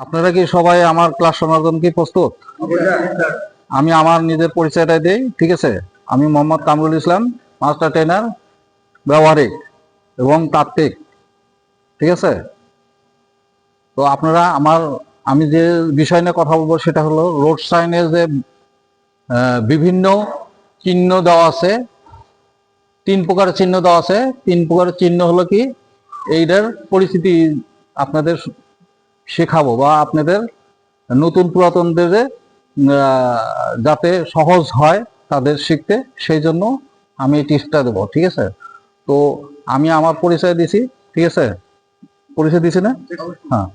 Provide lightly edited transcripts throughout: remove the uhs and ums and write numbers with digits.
আপনারা কি সবাই আমার ক্লাস শোনার জন্য কি প্রস্তুত? আমি আমার নিজের পরিচয়টা দিই, ঠিক আছে? আমি মোহাম্মদ কামরুল ইসলাম, মাস্টার ট্রেনার, ব্যবহারিক এবং তাত্ত্বিক, ঠিক আছে? তো আপনারা আমি যে বিষয় নিয়ে কথা বলবো সেটা হলো রোড সাইনে যে বিভিন্ন চিহ্ন দেওয়া আছে, 3 প্রকারের চিহ্ন দেওয়া আছে। 3 প্রকারের চিহ্ন হলো কি, এইটার পরিস্থিতি আপনাদের শেখাবো বা আপনাদের নতুন পুরাতনদের যাতে সহজ হয় তাদের শিখতে, সেই জন্য আমি এই টিপসটা দেবো, ঠিক আছে? তো আমি আমার পরিচয় দিছি, ঠিক আছে? পরিচয় দিছি না? হ্যাঁ,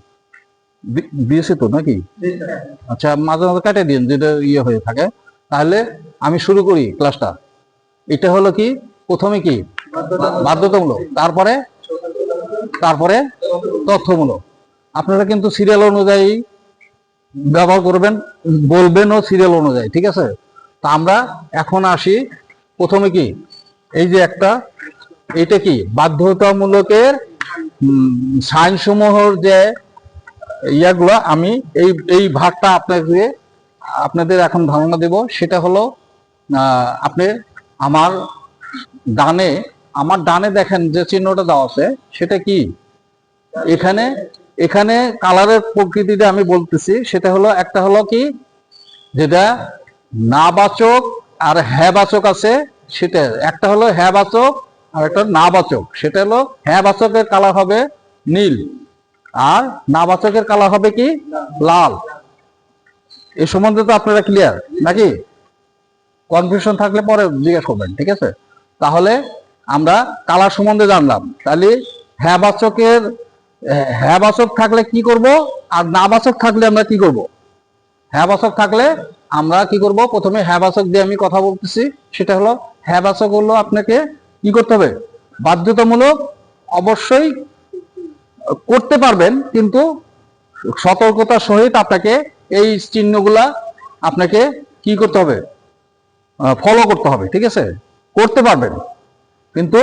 দিয়েছি তো নাকি? আচ্ছা, মাঝে মাঝে কেটে দিন যেটা ইয়ে হয়ে থাকে। তাহলে আমি শুরু করি ক্লাসটা। এটা হলো কি, প্রথমে কি বাধ্যতামূলক, তারপরে তারপরে তথ্যমূলক। আপনারা কিন্তু সিরিয়াল অনুযায়ী ব্যবহার করবেন, বলবেনও সিরিয়াল অনুযায়ী, ঠিক আছে? তা আমরা এখন আসি প্রথমে কি, এই যে এটা কি বাধ্যতামূলকের সাইন সমূহের যে ইয়াগুলো, আমি এই ভাগটা আপনাদের এখন ধারণা দেব। সেটা হলো আপনি আমার ডানে দেখেন যে চিহ্নটা দেওয়া আছে, সেটা কি, এখানে এখানে কালারের প্রকৃতিটা আমি বলতেছি। সেটা হলো, একটা হলো কি, যেটা না বাচক আর হ্যাঁ বাচক আছে, সেটা একটা হলো হ্যাঁ বাচক আর একটা না বাচক। সেটা হলো হ্যাঁ বাচকের কালার হবে নীল আর না বাচকের কালার হবে কি, লাল। এ সম্বন্ধে তো আপনারা ক্লিয়ার নাকি? কনফিউশন থাকলে পরে জিজ্ঞেস করবেন, ঠিক আছে? তাহলে আমরা কালার সম্বন্ধে জানলাম। তাহলে হ্যাঁ বাচক থাকলে কি করব, আর না বাচক থাকলে আমরা কি করব? হ্যাঁ বাচক থাকলে আমরা কি করব, প্রথমে হ্যাঁ বাচক দিয়ে আমি কথা বলতেছি। সেটা হলো, হ্যাঁ বাচক হলো আপনাকে কি করতে হবে, বাধ্যতামূলক অবশ্যই করতে পারবেন, কিন্তু সতর্কতার সহিত আপনাকে এই চিহ্নগুলা আপনাকে কি করতে হবে, ফলো করতে হবে, ঠিক আছে? করতে পারবেন, কিন্তু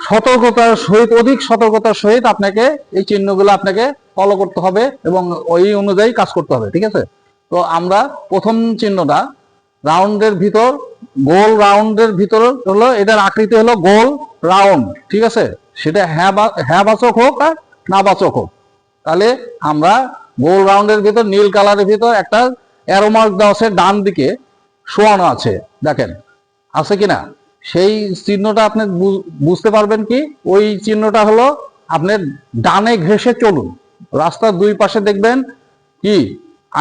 সতর্কতার সহিত, অধিক সতর্কতার সহিত আপনাকে এই চিহ্নগুলো আপনাকে ফলো করতে হবে এবং ওই অনুযায়ী কাজ করতে হবে, ঠিক আছে? তো আমরা প্রথম চিহ্নটা রাউন্ডের ভিতর, গোল রাউন্ডের ভিতর হলো, এটার আকৃতি হলো গোল রাউন্ড, ঠিক আছে? সেটা হ্যাঁ বাচক হোক আর না বাচক হোক। তাহলে আমরা গোল রাউন্ডের ভিতর নীল কালারের ভিতর একটা অ্যারো মার্ক দেওয়া আছে, ডান দিকে শোয়ানো আছে, দেখেন আছে কিনা? সেই চিহ্নটা আপনি বুঝতে পারবেন কি, ওই চিহ্নটা হলো আপনার ডানে ঘেঁষে চলুন। রাস্তার দুই পাশে দেখবেন কি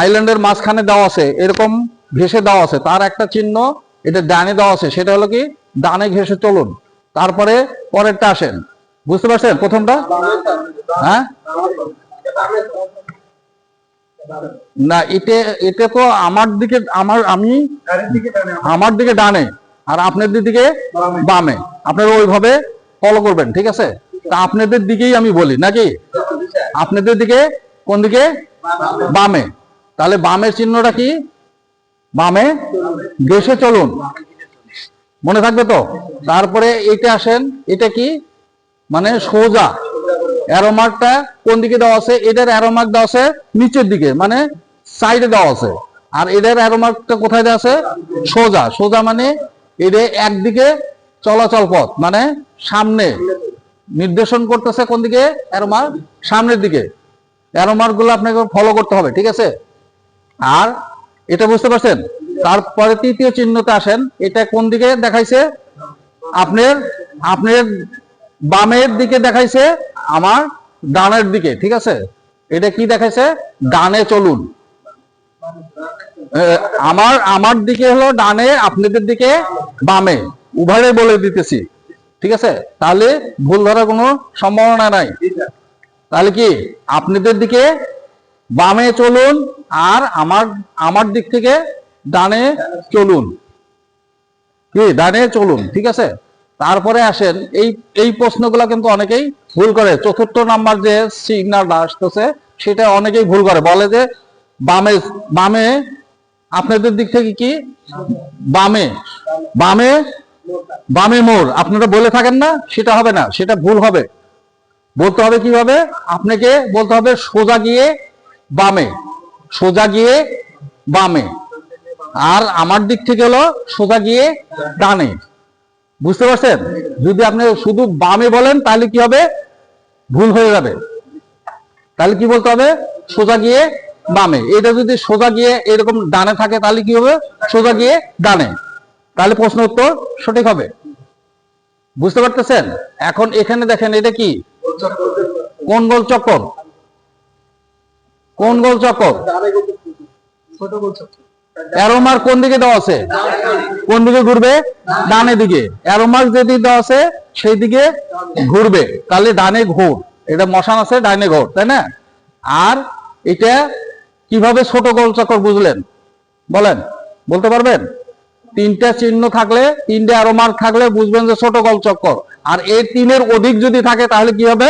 আইল্যান্ডের মাঝখানে দেওয়া আছে, এরকম ঘেঁষে দেওয়া আছে, তার একটা চিহ্ন এটা ডানে দেওয়া আছে, সেটা হলো কি ডানে ঘেঁষে চলুন। তারপরে পরেরটা আসেন, বুঝতে পারছেন? প্রথমটা হ্যাঁ না, এটা তো আমার দিকে, আমার দিকে ডানে আর আপনাদের দিকে বামে। আপনারা ওইভাবে ফলো করবেন, ঠিক আছে? তা আপনাদের দিকেই আমি বলি নাকি, আপনাদের দিকে কোন দিকে, বামে। তাহলে বামের চিহ্নটা কি, বামে ঘেঁষে চলুন, মনে থাকবে তো? তারপরে এটা আসেন, এটা কি, মানে সোজা। অ্যারো মার্কটা কোন দিকে দেওয়া আছে, এটার অ্যারো মার্ক দেওয়া আছে নিচের দিকে, মানে সাইডে দেওয়া আছে। আর এটার অ্যারো মার্কটা কোথায় দেওয়া আছে, সোজা। সোজা মানে এটা একদিকে চলাচল পথ, মানে সামনে নির্দেশন করতেছে কোন দিকে, অ্যারো মার্ক সামনের দিকে। অ্যারো মার্ক গুলো আপনাকে ফলো করতে হবে, ঠিক আছে? আর এটা বুঝতে পারছেন? তারপরে তৃতীয় চিহ্নতে আসেন, এটা কোন দিকে দেখাইছে, আপনার বামের দিকে দেখাইছে, আমার ডানের দিকে, ঠিক আছে? এটা কি দেখাইছে, ডানে চলুন। আমার দিকে হলো ডানে, আপনাদের দিকে বামে, উভয়ে বলে দিতেছি, ঠিক আছে? তাহলে ভুল ধরার কোনো সম্ভাবনা নাই। তাহলে কি আপনাদের দিকে বামে চলুন আর আমার দিক থেকে ডানে চলুন, কি ডানে চলুন, ঠিক আছে? তারপরে আসেন, এই প্রশ্নগুলো কিন্তু অনেকেই ভুল করে। চতুর্থ নাম্বার যে সিগন্যালটা আসতেছে, সেটা অনেকেই ভুল করে, বলে যে বামে বামে আপনাদের দিক থেকে কি, বামে বামে বামে মোড় আপনারা বলে থাকেন না, সেটা হবে না, সেটা ভুল হবে। বলতে হবে কিভাবে, আপনাকে বলতে হবে সোজা গিয়ে বামে, সোজা গিয়ে বামে, আর আমার দিক থেকে হলো সোজা গিয়ে ডানে। বুঝতে পারছেন? যদি আপনি শুধু বামে বলেন তাহলে কি হবে, ভুল হয়ে যাবে। তাহলে কি বলতে হবে, সোজা গিয়ে বামে। এটা যদি সোজা গিয়ে এরকম ডানে থাকে তাহলে কি হবে, সোজা গিয়ে ডানে। তাহলে প্রশ্ন উত্তর সঠিক হবে। বুঝতে পারতেছেন? এখন এখানে দেখেন, এটা কি, কোন গোল চক্কর? কোন গোল চক্কর? অ্যারো মার্ক কোন দিকে দেওয়া আছে? কোন দিকে ঘুরবে? ডানে দিকে। অ্যারো মার্ক যেদিকে দেওয়া আছে সেই দিকে ঘুরবে, তাহলে ডানে ঘোর। এটা মশান আছে, ডানে ঘোর, তাই না? আর এটা কিভাবে ছোট গোল চক্কর বুঝলেন বলেন, বলতে পারবেন? তিনটা চিহ্ন থাকলে, তিনটা অ্যারো মার্ক থাকলে বুঝবেন যে ছোট গোল চক্কর। আর এই তিনের অধিক যদি থাকে তাহলে কি হবে,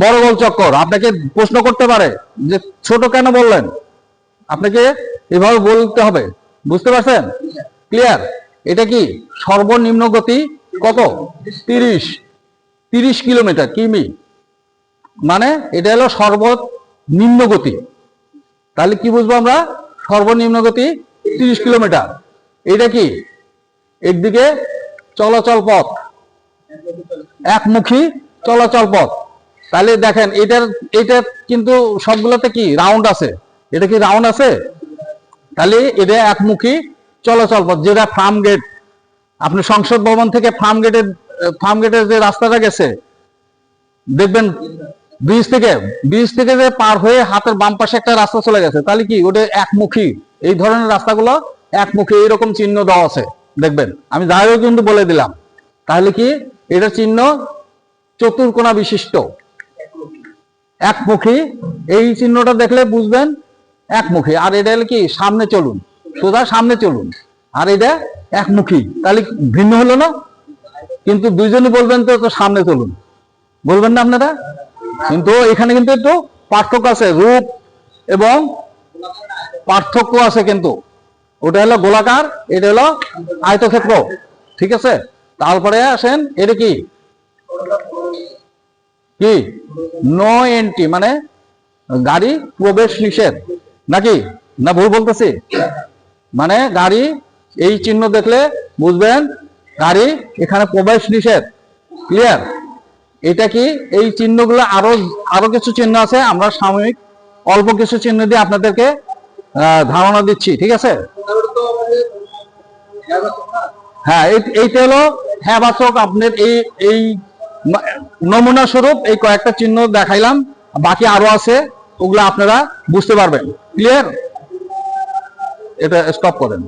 বড় গোল চক্কর। আপনাকে প্রশ্ন করতে পারে যে ছোট কেন বললেন, আপনাকে এভাবে বলতে হবে। বুঝতে পারছেন? ক্লিয়ার? এটা কি সর্বনিম্ন গতি কত? 30 কিলোমিটার কিমি, মানে এটা হলো সর্বনিম্ন গতি। তাহলে কি বুঝবো আমরা, সর্বনিম্ন গতি 30 কিলোমিটার। এটা কি একদিকে চলাচল পথ, একমুখী চলাচল পথ। তাহলে দেখেন এটা কিন্তু সবগুলোতে কি রাউন্ড আছে, এটা কি রাউন্ড আছে? তাহলে এটা একমুখী চলাচল পথ, যেটা ফার্ম গেট, আপনি সংসদ ভবন থেকে ফার্ম গেটের যে রাস্তাটা গেছে দেখবেন, ব্রিজ থেকে যে পার হয়ে হাতের বাম পাশে একটা রাস্তা চলে গেছে, তাহলে কি ওটা একমুখী। এই ধরনের রাস্তাগুলো একমুখী, এইরকম চিহ্ন দেওয়া আছে দেখবেন। আমি যাই হোক কিন্তু বলে দিলাম। তাহলে কি এটার চিহ্ন চতুর্কোণা বিশিষ্ট, একমুখী। এই চিহ্নটা দেখলে বুঝবেন একমুখী। আর এটা হলো কি, সামনে চলুন, সোজা সামনে চলুন। আর এটা একমুখী, তাহলে ভিন্ন হলো না? কিন্তু দুইজনই বলবেন তো সামনে চলুন, বলবেন না আপনারা? কিন্তু এখানে কিন্তু একটু পার্থক্য আছে, রূপ এবং পার্থক্য আছে। কিন্তু ওটা হলো গোলাকার, এটা হলো আয়তক্ষেত্র, ঠিক আছে? তারপরে আসেন, এটা কি কি নো এন্ট্রি, মানে গাড়ি প্রবেশ নিষেধ, নাকি না ভুল বলতেছি? মানে গাড়ি, এই চিহ্ন দেখলে বুঝবেন গাড়ি এখানে প্রবেশ নিষেধ। ক্লিয়ার? এটা কি, এই চিহ্নগুলো আরো কিছু চিহ্ন আছে, আমরা সাময়িক অল্প কিছু চিহ্ন দিয়ে আপনাদেরকে ধারণা দিচ্ছি, ঠিক আছে? হ্যাঁ, এইটা হলো হ্যাঁ বাচক। আপনার এই নমুনা স্বরূপ এই কয়েকটা চিহ্ন দেখাইলাম, বাকি আরো আছে, ওগুলো আপনারা বুঝতে পারবেন। ক্লিয়ার? এটা স্টপ করেন।